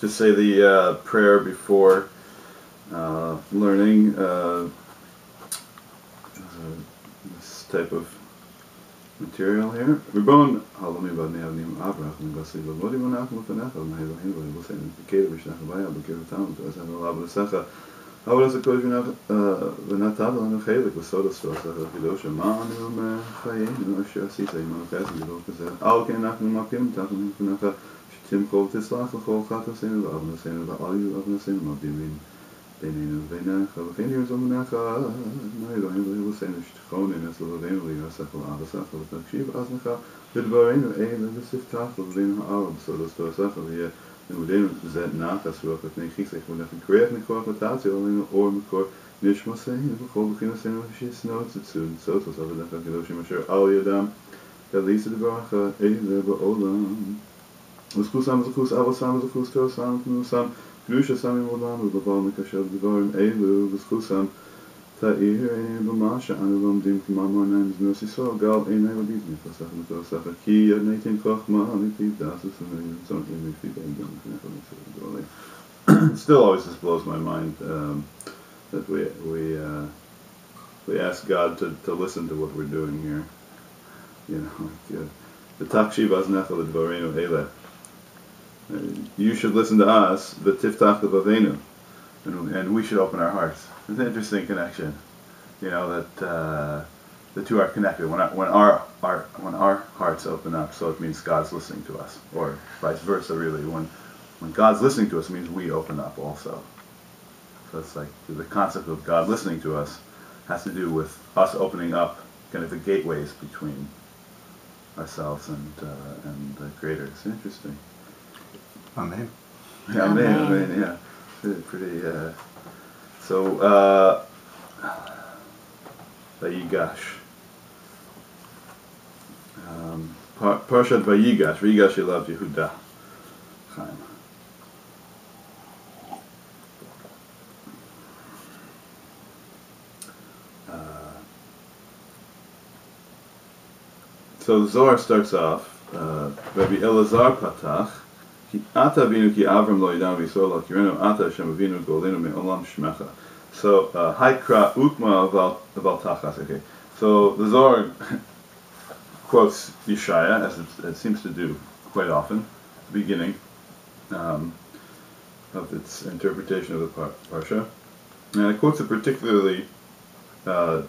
to say the prayer before learning this type of material here. Ribbon halami badni avnim avrach nibasi lavodi monach mufanecha v'neilohim v'yibusein v'kedu v'shnach v'ayah v'kedu v'tam v'azan olav v'secha Avos HaKodesh v'natav lanu chelik v'sodos v'asach v'kidosha ma'anu me'chayenu asher asita imanu chesed v'dol kazeh al ken nachnu makim tachnu v'necha shtimchol tislach l'chol chatoseinu v'avnoseinu v'ayu avnoseinu ma'bimin בינינו ובינך, וכן ירזו מנך, מה אלוהים ויבוסנו שתכון אינס לבבינו וירסך ולאבסך ותקשיב אזנך לדברנו אלה וספתח לבבינו הער בסודות תורסך ויהיה לימודנו זה נחס רוח לפני חיסך ולך נקריח מכוח ותעצי עלינו אור מקור נשמסנו בכל בחינוסנו ושיסנו צצון צוץ עושה ולך הקדושים אשר על ידם כליס דברך אלה בעולם וזכוסם וזכוס אבוסם וזכוס תורסם ותנוסם Grusha Sami Molam, Baval Mikashel Devarim Elu, Viskusam, Ta'ir, Bamasha, Anilum Dim Kamamanaim, Nosisol, Gal, Ene, Rabizmi, Fasach, Mutosach, Ki, Natin Kochma, Amitiv, Dasus, and so on, Still always just blows my mind that we ask God to listen to what we're doing here. You know, the Takshiv Aznechel Dvarenu Ele. You should listen to us, but tiftach levavenu, and we should open our hearts. It's an interesting connection, you know, that the two are connected. When our hearts open up, so it means God's listening to us, or vice versa. Really, when God's listening to us, it means we open up also. So it's like the concept of God listening to us has to do with us opening up, kind of the gateways between ourselves and the Creator. It's interesting. Amen. Yeah, amen, yeah. Pretty, so, VaYigash. Parashat VaYigash. VaYigash, he loved Yehuda. Chaim. So the Zohar starts off, Rabbi Elazar Patach, Ki ata vinu ki Avram lo yidam v'Yisrael lo kirenu ata Hashem avinu golenu me'olam shmecha. So haikra ukma aval tachas. Okay. So the Zohar quotes Yeshaya, as it seems to do quite often, at the beginning of its interpretation of the parsha, and it quotes it particularly. I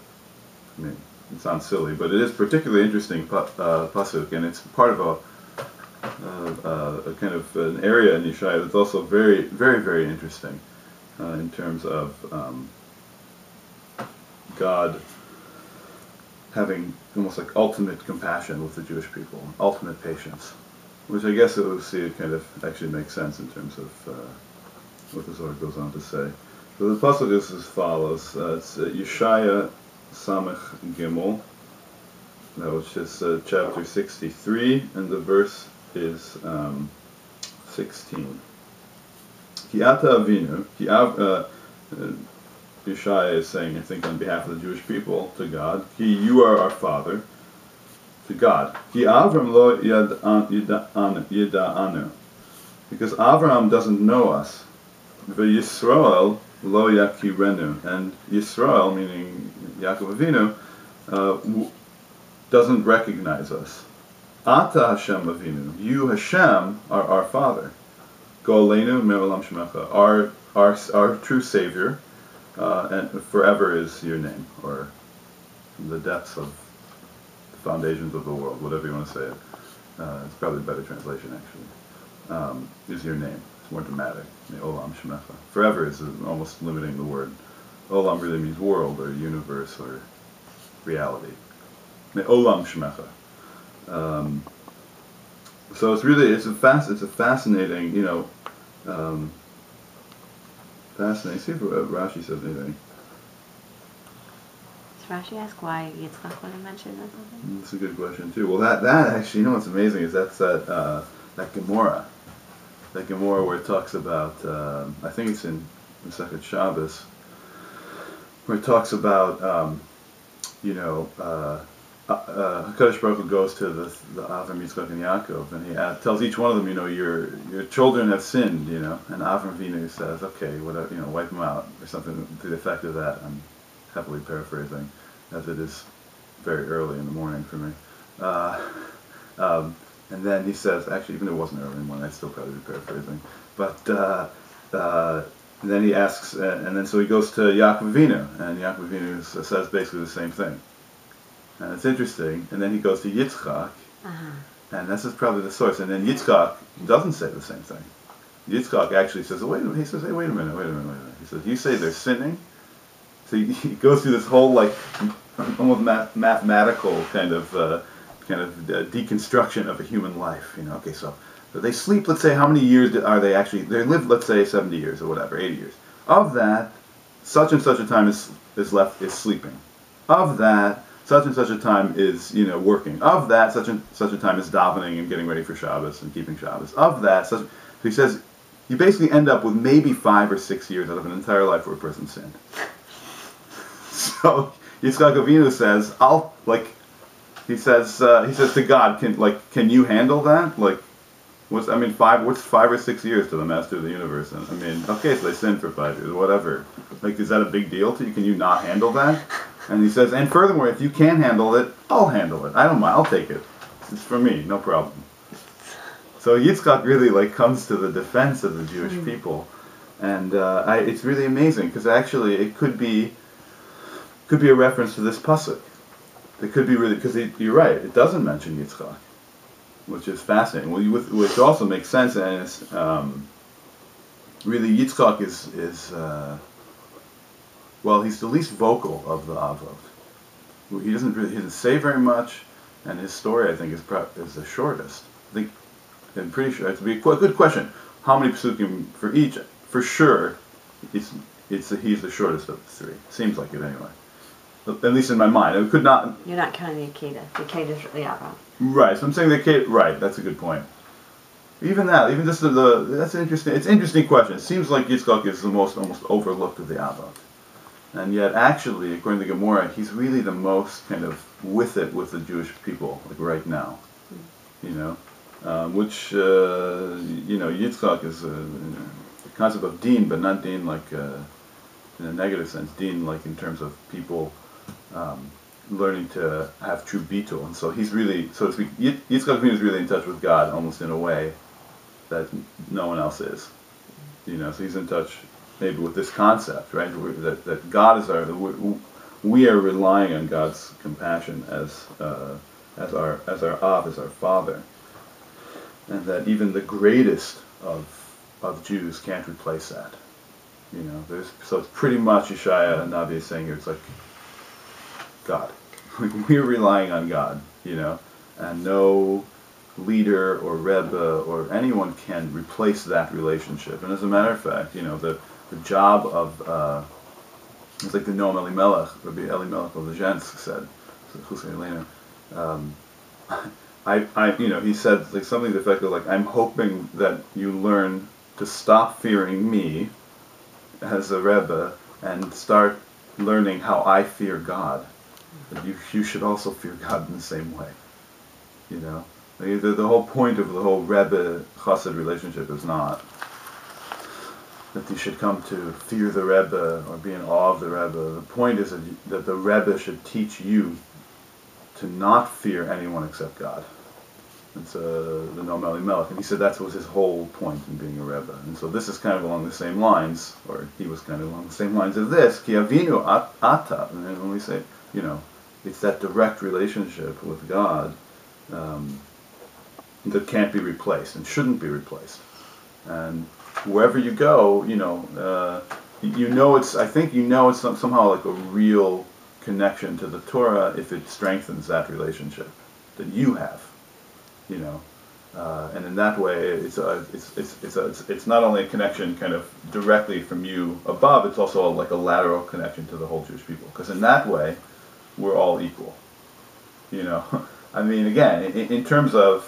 mean, it sounds silly, but it is particularly interesting pasuk, and it's part of a kind of an area in Yeshaya that's also very, very, very interesting in terms of God having almost like ultimate compassion with the Jewish people, ultimate patience, which I guess it would see it kind of actually makes sense in terms of what the Zohar goes on to say. So the pasuk is as follows. It's Yeshaya Samech Gimel, which is chapter 63, and the verse is 16. Ki ata avinu, Yeshaya is saying, I think on behalf of the Jewish people, to God, Ki, you are our father, to God. Ki Avram lo yida'anu, because Avram doesn't know us. VeYisrael lo yakirenu, and Yisrael, meaning Yaakov Avinu, doesn't recognize us. Ata Hashem Avinu, you Hashem are our Father. Golenu me'olam shemecha, our true Savior, and forever is your name, or from the depths of the foundations of the world, whatever you want to say it. It's probably a better translation actually. Is your name. It's more dramatic. Me'olam shemecha. Forever is almost limiting the word. Olam really means world or universe or reality. Me'olam shemecha. So it's a fascinating, fascinating. See if Rashi says anything. Does Rashi ask why Yitzchak wasn't mentioned or something? That's a good question too. Well, that actually, what's amazing is that's that Gemara. That Gemara where it talks about, I think it's in Masechet Shabbos, where it talks about, HaKadosh Baruch Hu goes to the Avram, Yitzchak, and Yaakov, and he tells each one of them, your children have sinned, and Avram Avinu says, okay, whatever, wipe them out, or something to the effect of that. I'm heavily paraphrasing, as it is very early in the morning for me. And then he says, actually, even if it wasn't early in the morning, I'd still probably be paraphrasing. But and then he asks, and then so he goes to Yaakov Avinu, and Yaakov Avinu says basically the same thing. And it's interesting. And then he goes to Yitzchak, and this is probably the source. And then Yitzchak doesn't say the same thing. Yitzchak actually says, wait a minute. He says, hey, wait a minute. He says, you say they're sinning? So he goes through this whole almost mathematical kind of deconstruction of a human life. Okay, so they sleep. Let's say how many years are they actually? They live, let's say 70 years or whatever, 80 years. Of that, such and such a time is sleeping. Of that, such and such a time is working. Of that, such and such a time is davening and getting ready for Shabbos and keeping Shabbos. Of that, so he says, you basically end up with maybe 5 or 6 years out of an entire life where a person sinned. So Yitzchak Avinu says, he says to God, can you handle that? What's 5 or 6 years to the master of the universe? And okay, so they sinned for 5 years, whatever. Is that a big deal to you? Can you not handle that? And he says, and furthermore, if you can handle it, I'll handle it. I don't mind. I'll take it. It's for me, no problem. So Yitzchak really comes to the defense of the Jewish people, and it's really amazing because actually it could be a reference to this pasuk. It could be really because you're right. It doesn't mention Yitzchak, which is fascinating. Which also makes sense, and it's really Yitzchak is he's the least vocal of the Avot. He doesn't say very much, and his story I think is the shortest. I'm pretty sure it's a good question. How many psukim for each? For sure, he's the shortest of the three. Seems like it anyway. At least in my mind, it could not. You're not counting the Akedah. The Akedah is the Avot. Right. So I'm saying the Akedah. Right. That's a good point. Even just that's an interesting. It's an interesting question. It seems like Yitzchak is the most almost overlooked of the Avot, and yet actually, according to Gemara, he's really the most kind of with the Jewish people right now. Which Yitzchak is the concept of din, but not din in a negative sense. Din in terms of people learning to have true bitul, and so he's really, so to speak, Yitzchak is really in touch with God almost in a way that no one else is. So he's in touch maybe with this concept, right? That God is we are relying on God's compassion as our Av, as our Father. And that even the greatest of Jews can't replace that. So it's pretty much Yeshaya and Navi is saying here, it's like God. We're relying on God, and no leader or Rebbe or anyone can replace that relationship. And as a matter of fact, the job of it's like the Noam Elimelech, Rabbi Elimelech of the Zhensk said, he said something to the effect of I'm hoping that you learn to stop fearing me as a Rebbe and start learning how I fear God. That you should also fear God in the same way. The whole point of the whole Rebbe Chassid relationship is not that you should come to fear the Rebbe or be in awe of the Rebbe. The point is that the Rebbe should teach you to not fear anyone except God. It's the Noam Elimelech, and he said that was his whole point in being a Rebbe. And so this is kind of along the same lines, or he was kind of along the same lines as this. Ki avinu ata, and then when we say, it's that direct relationship with God that can't be replaced and shouldn't be replaced. And wherever you go, I think it's somehow like a real connection to the Torah if it strengthens that relationship that you have. And in that way, it's not only a connection kind of directly from you above, it's also like a lateral connection to the whole Jewish people. Because in that way, we're all equal. Again, in terms of,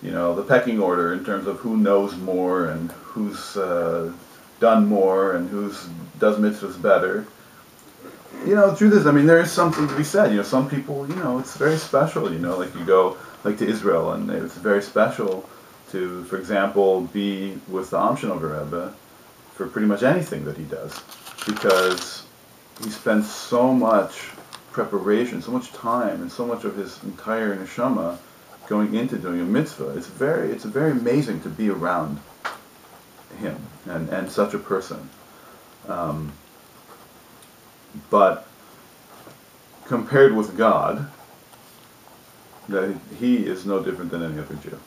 the pecking order, in terms of who knows more and who's done more and who's does mitzvahs better, the truth is, I mean, there is something to be said. Some people, it's very special. Like you go like to Israel, and it's very special to, for example, be with the Amshinover Rebbe for pretty much anything that he does, because he spends so much preparation, so much time, and so much of his entire neshama going into doing a mitzvah. It's very amazing to be around him and such a person. But compared with God, that he is no different than any other Jew.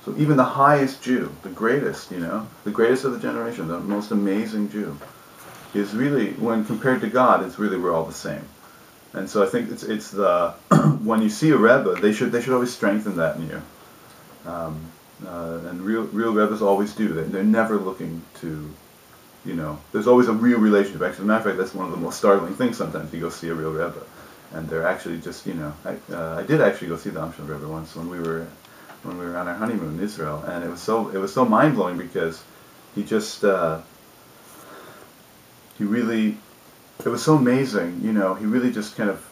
So even the highest Jew, the greatest, the greatest of the generation, the most amazing Jew, is really, when compared to God, it's really, we're all the same. And so I think it's the when you see a Rebbe, they should always strengthen that in you. And real Rebbes always do. They're never looking to, there's always a real relationship. Actually, as a matter of fact, that's one of the most startling things sometimes. You go see a real Rebbe, and they're actually just, I did actually go see the Amshel Rebbe once when we were on our honeymoon in Israel, and it was so mind blowing, because he just it was so amazing, he really just kind of,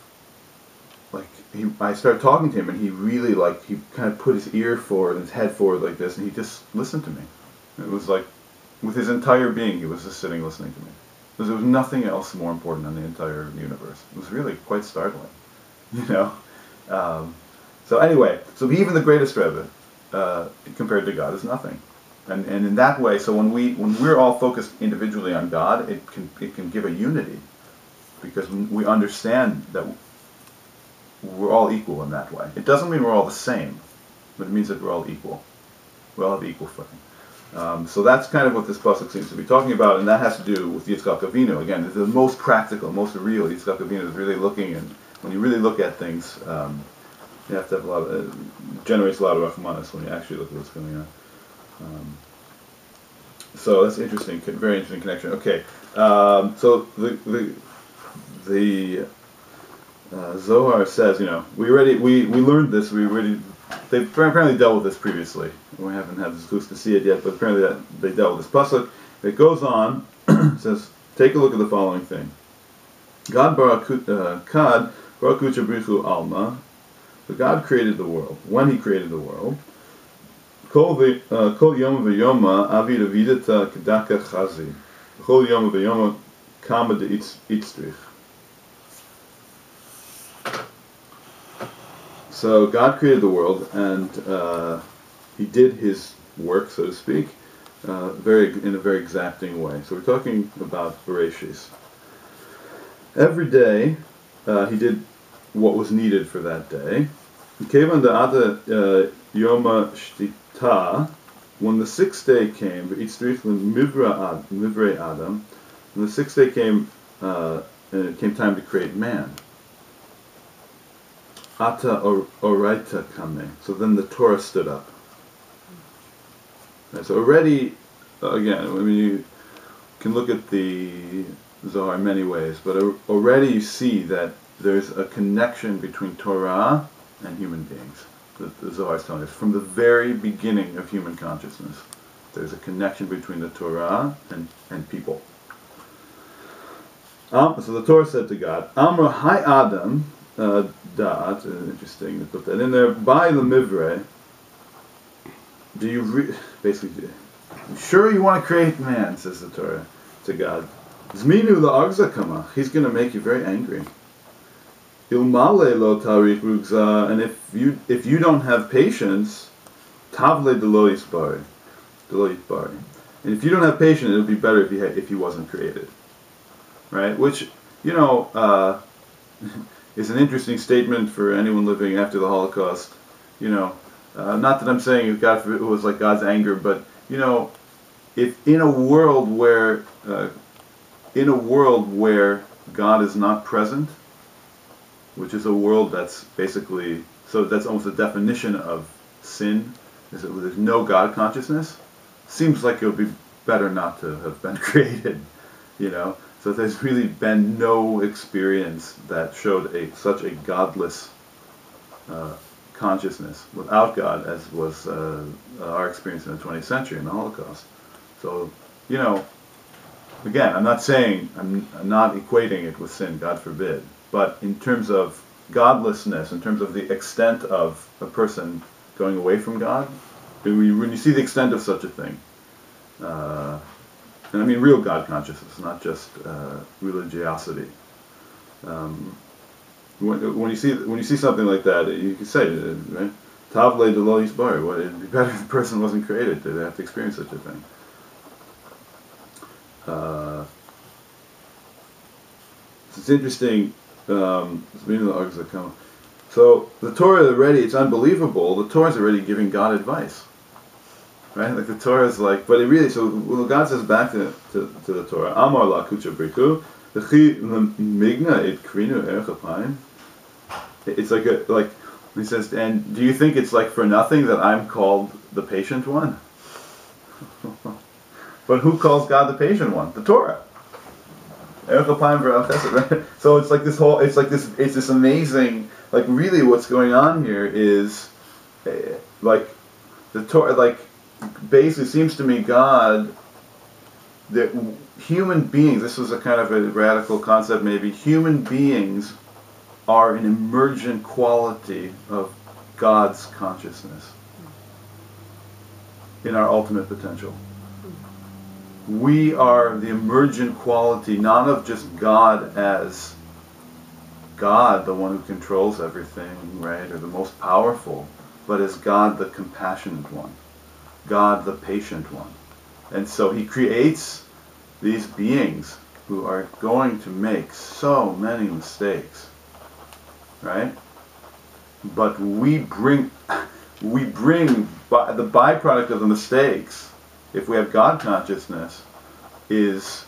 I started talking to him, and he really, he kind of put his ear forward and his head forward like this, and he just listened to me. It was like, with his entire being, he was just sitting listening to me. Because there was nothing else more important in the entire universe. It was really quite startling, So anyway, so even the greatest Rebbe, compared to God, is nothing. And in that way, so when we're all focused individually on God, it can give a unity, because we understand that we're all equal in that way. It doesn't mean we're all the same, but it means that we're all equal. We all have equal footing. So that's kind of what this pasuk seems to be talking about, and that has to do with Yitzchak Avinu. Again, the most practical, most real. Yitzchak Avinu is really looking, and when you really look at things, you have to have generates a lot of rachmanis when you actually look at what's going on. So that's interesting, very interesting connection. Okay, so the Zohar says, we learned this. They apparently dealt with this previously. We haven't had the chance to see it yet, but apparently they dealt with this pasuk. It goes on. It says, take a look at the following thing. God kad barakucha brichu alma. So God created the world. When He created the world, kol yom v'yoma avid avidata kedaka chazi. Kol yom v'yoma kama de itzrich. So God created the world, and He did His work, so to speak, in a very exacting way. So we're talking about Bereshis. Every day, He did what was needed for that day. Kevan da'ata yoma shtita, when the sixth day came, mivrei Adam, when the sixth day came, and it came time to create man. Ata oraita kame. So then the Torah stood up. Right, so already, again, you can look at the Zohar in many ways, but already you see that there's a connection between Torah and human beings. The Zohar is telling us from the very beginning of human consciousness, there's a connection between the Torah and people. So the Torah said to God, Amra Hai Adam. Da'at, interesting to put that in there. By the mivrei, do you basically? Sure, you want to create man? Says the Torah to God. Zminu la'agza kamach. He's going to make you very angry. Ilmale lo tarich rugza, and if you don't have patience, tavle delo yisbari, and if you don't have patience, it would be better if he wasn't created, right? Which is an interesting statement for anyone living after the Holocaust. Not that I'm saying it was like God's anger, but if in a world where God is not present, which is a world that's basically, so that's almost the definition of sin, is that there's no God consciousness, seems like it would be better not to have been created, So there's really been no experience that showed such a godless consciousness without God as was our experience in the 20th century in the Holocaust. So, again, I'm not equating it with sin, God forbid, but in terms of godlessness, in terms of the extent of a person going away from God, when you see the extent of such a thing, and I mean real God consciousness, not just religiosity. When you see something like that, you can say, right? Tavle de lo yisbar. Well, it'd be better if the person wasn't created to have to experience such a thing. It's interesting. So the Torah already, it's unbelievable. The Torah is already giving God advice, right? Like the Torah is like, but it really. So when God says back to the Torah, Amar la kucha briku, v'chi migna it krinu erech apayim. It's like he says, and do you think it's like for nothing that I'm called the patient one? But who calls God the patient one? The Torah. Right? So it's like this whole, it's this amazing, like really what's going on here is, like the Torah, like basically seems to me God, that human beings, this was a kind of a radical concept maybe, human beings are an emergent quality of God's consciousness in our ultimate potential. We are the emergent quality, not of just God as God, the one who controls everything, right, or the most powerful, but as God, the compassionate one, God, the patient one. And so he creates these beings who are going to make so many mistakes, right? But we bring the byproduct of the mistakes, if we have God consciousness, is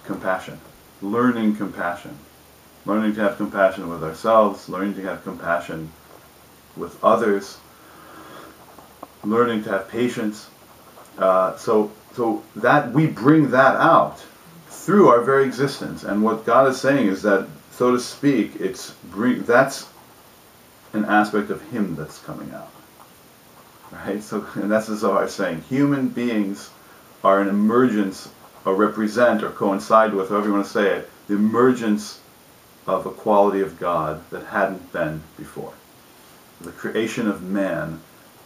compassion. Learning compassion. Learning to have compassion with ourselves, learning to have compassion with others, learning to have patience. So that we bring that out through our very existence. And what God is saying is that, so to speak, that's an aspect of Him that's coming out. Right? So, and that's the Zohar saying. Human beings are an emergence, or represent, or coincide with, however you want to say it, the emergence of a quality of God that hadn't been before. The creation of man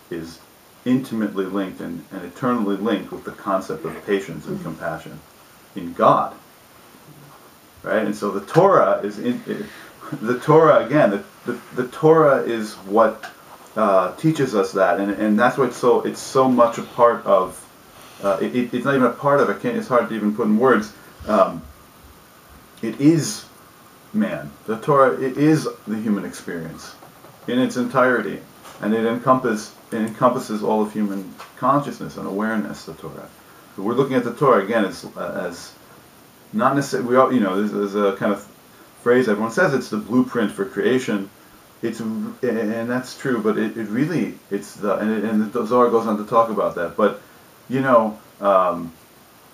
is intimately linked and eternally linked with the concept of patience and compassion in God. Right? And so the Torah is the Torah again. The Torah is what teaches us that, and that's why it's so much a part of. It's not even a part of it. It's hard to even put in words. It is man. The Torah, it is the human experience in its entirety, and it encompasses all of human consciousness and awareness. The Torah. So we're looking at the Torah again as not necessarily. We all, there's a kind of phrase everyone says, it's the blueprint for creation. And that's true, but it really, it's and the Zohar goes on to talk about that. But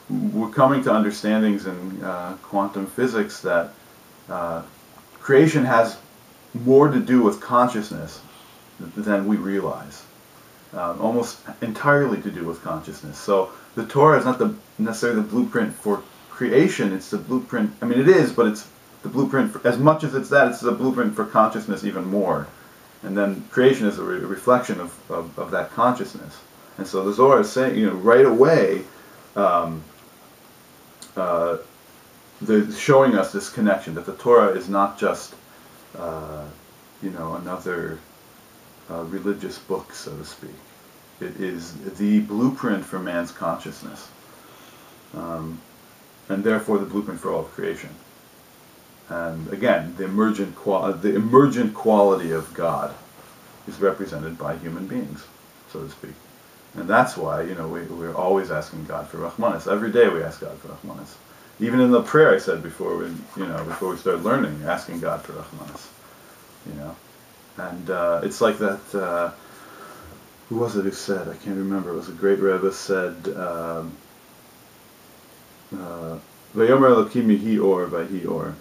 we're coming to understandings in quantum physics that creation has more to do with consciousness than we realize. Almost entirely to do with consciousness. So the Torah is not necessarily the blueprint for creation. It's the blueprint. I mean, it is, but it's the blueprint. As much as it's the blueprint for consciousness even more. And then creation is a reflection of that consciousness. And so the Zohar is saying, right away, they're showing us this connection, that the Torah is not just, another religious book, so to speak. It is the blueprint for man's consciousness, and therefore the blueprint for all of creation. And again, the emergent quality of God is represented by human beings, so to speak. And that's why, we're always asking God for Rahmanas. Every day we ask God for Rahmanas. Even in the prayer I said before we started learning, asking God for Rahmanas. And it's like that, who was it who said, I can't remember, it was a great Rebbe said, Vayomer Elokim Yehi Or Vayhi Or.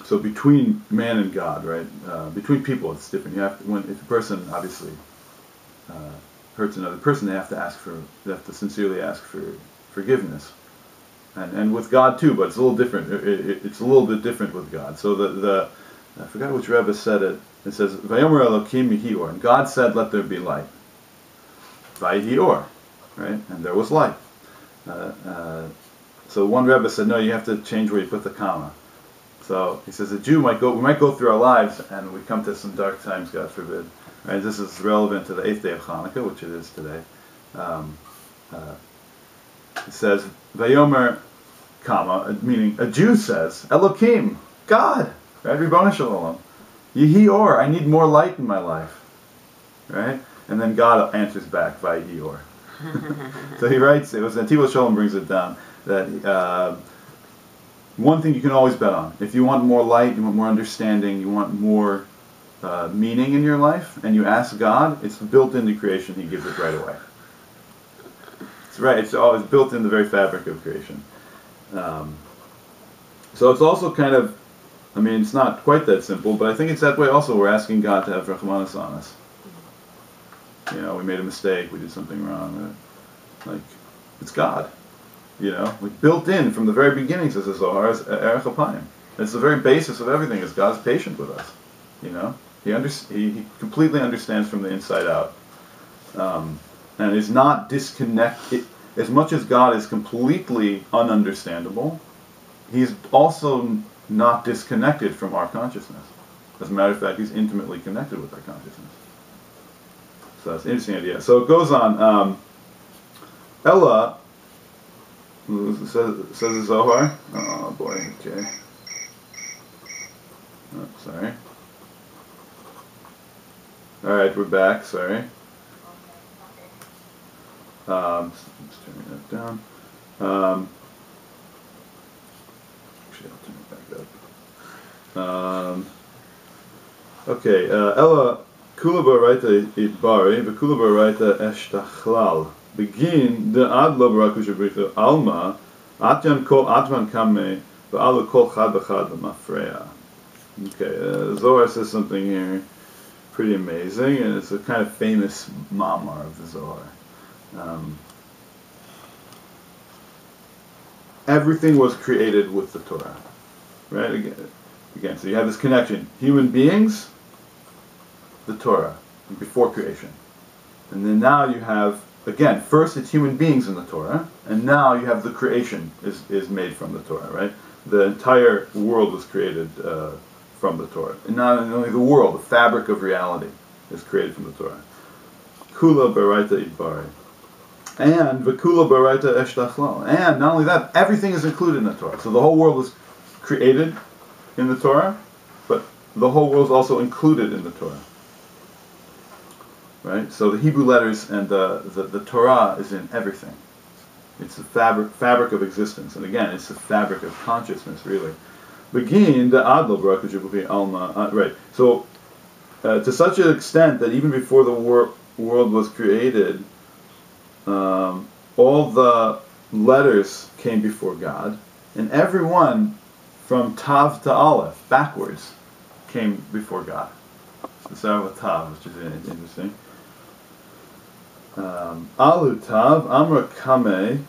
So between man and God, right? Between people, it's different. If a person obviously hurts another person, they have to sincerely ask for forgiveness. And with God too, but it's a little different. It's a little bit different with God. So the I forgot which Rebbe said it. It says, Vayomer Elokim Yehi Or, and God said, let there be light. Vayihi Or, right? And there was light. So one Rebbe said, no, you have to change where you put the comma. So he says, we might go through our lives and we come to some dark times, God forbid. Right? This is relevant to the 8th day of Hanukkah, which it is today. It says, Vayomer, comma, meaning a Jew says, Elokim, God, right? Ribono Shel Olam. Yehi Or, I need more light in my life. Right? And then God answers back, Vayihi Or. So he writes, it was Nativ Shalom brings it down, that one thing you can always bet on. If you want more light, you want more understanding, you want more meaning in your life, and you ask God, it's built into creation, He gives it right away. It's right, it's always built in the very fabric of creation. So it's also kind of, I mean, it's not quite that simple, but I think it's that way also. We're asking God to have Rachmanis on us. You know, we made a mistake, we did something wrong. Like, it's God. You know, like built in from the very beginning, says the Zohar, is Erech Apayim. It's the very basis of everything, is God's patient with us. You know, He completely understands from the inside out. And is not disconnected. As much as God is completely ununderstandable, He's also not disconnected from our consciousness. As a matter of fact, He's intimately connected with our consciousness. So that's an interesting idea. So it goes on. Ella, says the Zohar. Oh boy, okay. Oh, sorry. Alright, we're back, sorry. Just turning that down. Actually, I'll turn it back up. Okay, Ella Kula Baraita Itbari, V'Kula Baraita Eshtachlal. Begin the Adlo Baraku Shabrita Alma, Atyan Kol Atman Kame, V'Alu Kol Chad B'Chad L'Mafreya. Okay, Zohar says something here pretty amazing, and it's a kind of famous mamar of the Zohar. Everything was created with the Torah, right? Again, so you have this connection. Human beings, the Torah, before creation. And then now you have, again, first it's human beings in the Torah, and now you have the creation is made from the Torah, right? The entire world was created from the Torah. And not only the world, the fabric of reality is created from the Torah. Kula Baraita Idbari. And V'Kula Baraita Eshtachlal. And not only that, everything is included in the Torah. So the whole world was created in the Torah, but the whole world is also included in the Torah. Right? So the Hebrew letters and the Torah is in everything. It's the fabric of existence. And again, it's the fabric of consciousness, really. Begin the Adlo Baruch Hu Alma. Right. So to such an extent that even before the world was created, all the letters came before God, and everyone from Tav to Aleph, backwards, came before God. So start with Tav, which is interesting. Alu Tav, Amra Kame,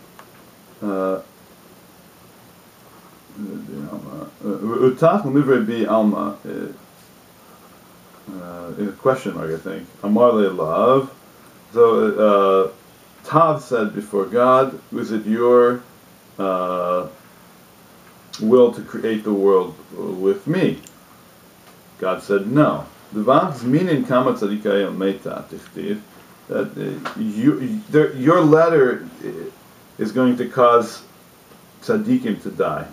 Utach L'Mivrei Bi Alma, in a question mark, I think. Amar Le'Lav. So, Tav said before God, was it your will to create the world with me? God said no. That your letter is going to cause tzaddikim to die.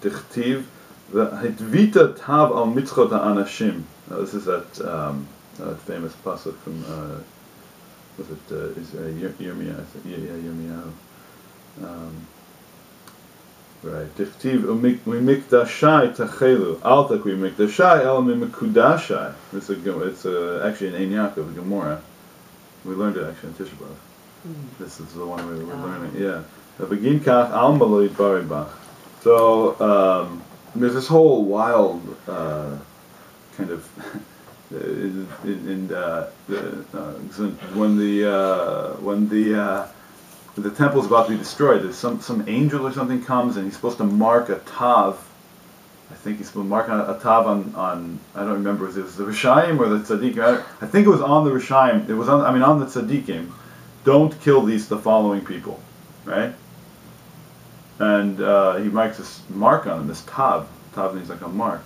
Tichtiv v'hitvita tav al mitzchot ha'anashim. This is that famous pasuk from was it Yirmiyahu? Yirmiyahu. Right. Tichtiv u'mikdashai tachelu al takui mikdashai el mimekudashai. It's actually an Ein Yaakov, Gemara. We learned it actually in Tisha B'Av. This is the one we were learning. Yeah. Begin kach alma lo yitbari bach. So there's this whole wild kind of when the the temple is about to be destroyed. There's some angel or something comes and he's supposed to mark a tav. I think he's supposed to mark a tav on I don't remember if it was the Rishayim or the Tzaddikim. I think it was on the Rishayim. It was on the Tzaddikim. Don't kill the following people, right? And he makes this mark on him, this tav. Tav means like a mark,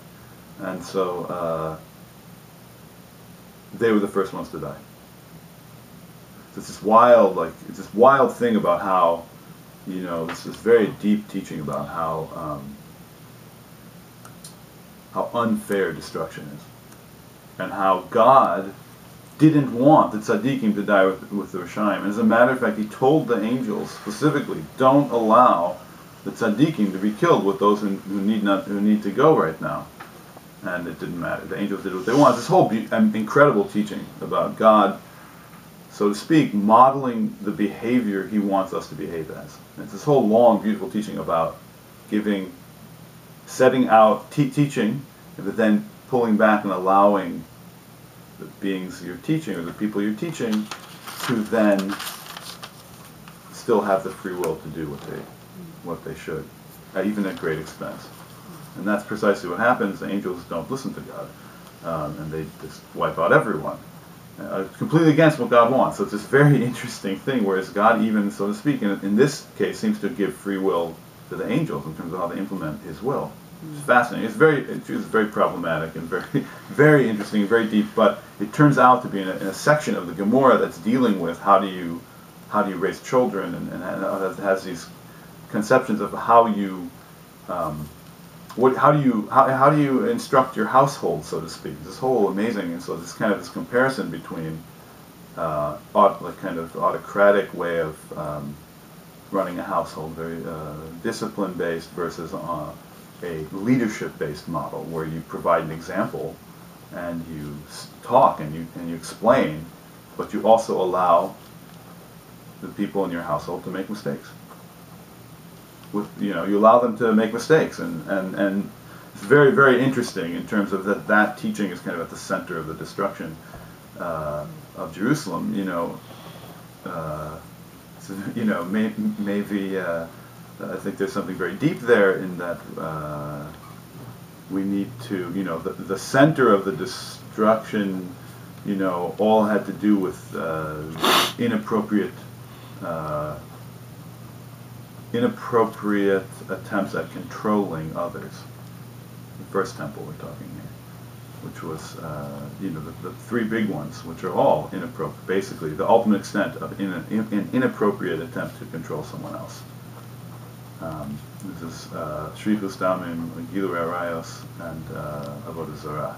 and so they were the first ones to die. So it's this wild thing about how, this is very deep teaching about how unfair destruction is, and how God didn't want the tzaddikim to die with the Rishayim. And as a matter of fact, he told the angels specifically, don't allow the tzaddikim to be killed with those who need to go right now. And it didn't matter. The angels did what they wanted. This whole incredible teaching about God, so to speak, modeling the behavior he wants us to behave as. And it's this whole long, beautiful teaching about setting out, teaching, but then pulling back and allowing the beings you're teaching or the people you're teaching to then still have the free will to do what they should, even at great expense. And that's precisely what happens. The angels don't listen to God, and they just wipe out everyone, completely against what God wants. So it's this very interesting thing, whereas God even, so to speak, in this case, seems to give free will to the angels in terms of how they implement his will. It's fascinating. It's very problematic and very, very interesting, very deep. But it turns out to be in a section of the Gemara that's dealing with how do you raise children, and has these conceptions of how you how do you instruct your household, so to speak. This whole amazing, and so this comparison between kind of autocratic way of running a household, very discipline based, versus a leadership-based model where you provide an example and you talk and you explain, but you also allow the people in your household to make mistakes. You allow them to make mistakes, and it's very, very interesting in terms of that teaching is kind of at the center of the destruction of Jerusalem. Maybe. I think there's something very deep there in that we need to, the center of the destruction, all had to do with inappropriate attempts at controlling others. The first temple we're talking here, which was, the three big ones, which are all inappropriate, basically the ultimate extent of an inappropriate attempt to control someone else. This is Shrichus Damim, Gilui Arayos, and Avodah Zarah.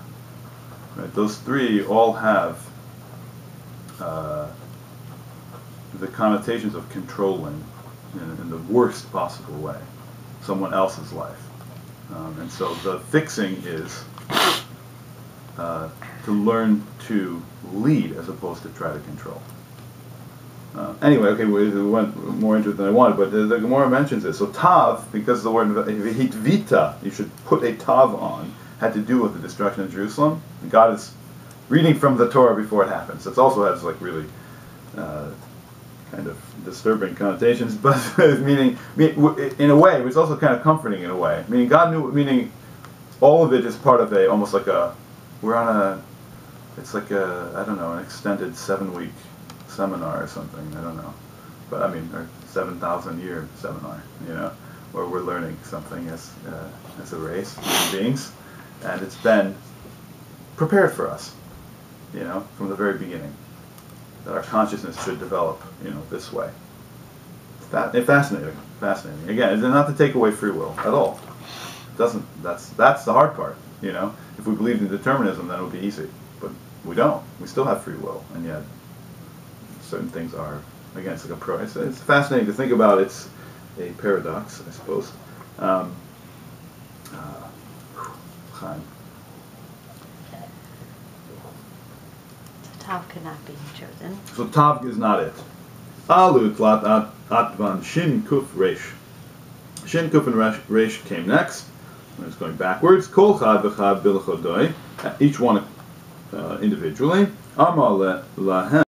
Right? Those three all have the connotations of controlling in the worst possible way someone else's life. And so the fixing is to learn to lead as opposed to try to control. Anyway, okay, we went more into it than I wanted, but the Gemara mentions it. So tav, because the word hitvita, you should put a tav on, had to do with the destruction of Jerusalem. And God is reading from the Torah before it happens. It also has really kind of disturbing connotations, but meaning in a way, it's also kind of comforting in a way. Meaning God knew, meaning all of it is part of almost like it's like an extended 7-week seminar or something, I don't know, but or 7,000-year seminar, where we're learning something as a race, human beings, and it's been prepared for us, from the very beginning, that our consciousness should develop, this way. Fascinating. Again, it's not to take away free will at all. It doesn't. That's the hard part. If we believed in determinism, then it would be easy, but we don't. We still have free will, and yet certain things are, again, it's like it's fascinating to think about. It's a paradox, I suppose. Tav could not be chosen. So tav is not it. Alu tlat atvan shin kuf resh. Shin kuf and resh came next. It's going backwards. Kol chad v'chad bilchodoi. Each one individually. Amar lahem.